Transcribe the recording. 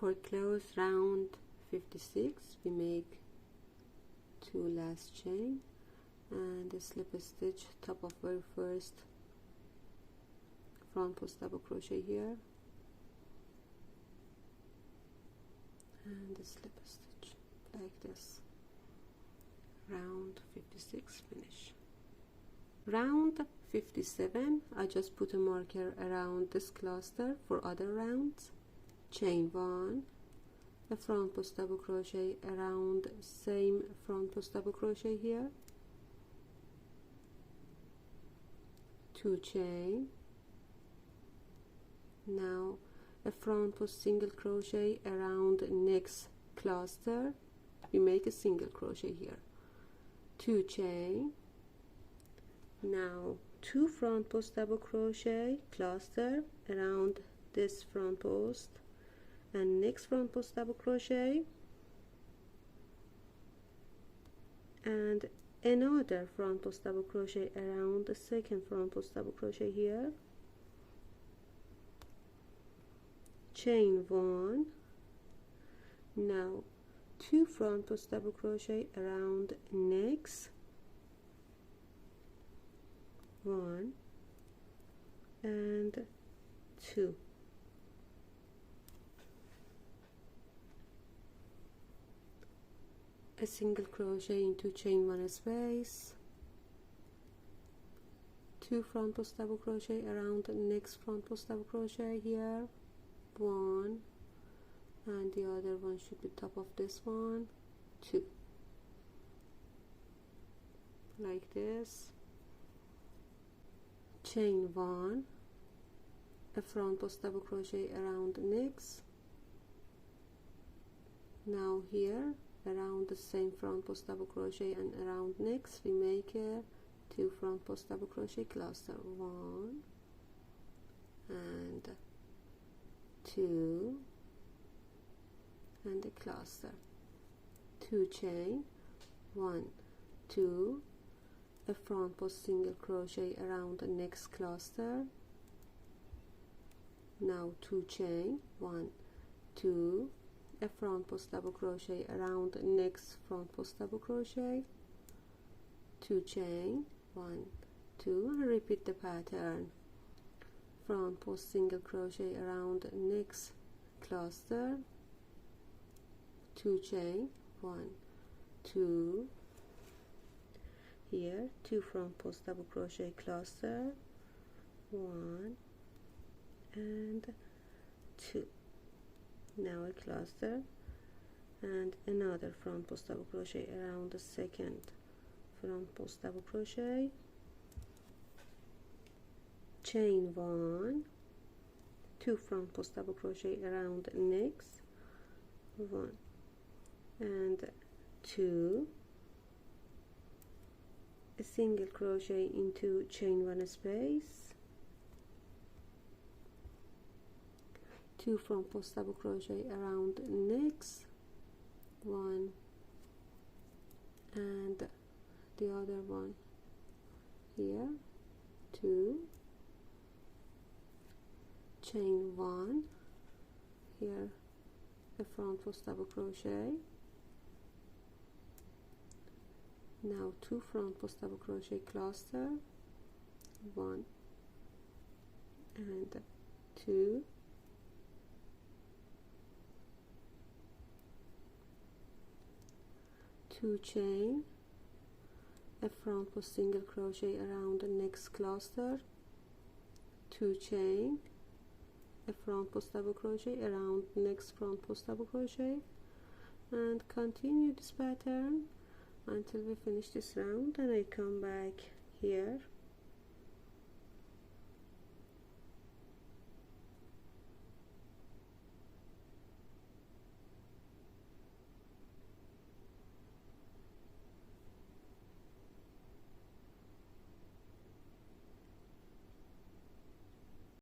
For close round 56 we make 2 last chain and a slip stitch top of very first front post double crochet here and a slip stitch like this. Round 56 finish. Round 57 I just put a marker around this cluster. For other rounds, chain 1, a front post double crochet around same front post double crochet here, 2 chain, now a front post single crochet around next cluster, we make a single crochet here, 2 chain, now 2 front post double crochet cluster around this front post and next front post double crochet and another front post double crochet around the second front post double crochet here, chain 1, now 2 front post double crochet around next 1 and 2, a single crochet into chain 1 space, 2 front post double crochet around the next front post double crochet here, 1 and the other one should be top of this one, 2, like this, chain 1, a front post double crochet around the next, now here around the same front post double crochet and around next we make a 2 front post double crochet cluster, 1 and 2 and a cluster, 2 chain, 1, 2, a front post single crochet around the next cluster, now 2 chain, 1, 2, a front post double crochet around the next front post double crochet, 2 chain, 1, 2, and repeat the pattern, front post single crochet around the next cluster, 2 chain, 1, 2, here 2 front post double crochet cluster, 1 and 2, now a cluster and another front post double crochet around the second front post double crochet, chain 1, 2 front post double crochet around next, 1 and 2, a single crochet into chain 1 space, 2 front post double crochet around next, 1 and the other one here, 2, chain 1, here a front post double crochet, now 2 front post double crochet cluster, 1 and 2, 2 chain, a front post single crochet around the next cluster, 2 chain, a front post double crochet around next front post double crochet, and continue this pattern until we finish this round. And I come back here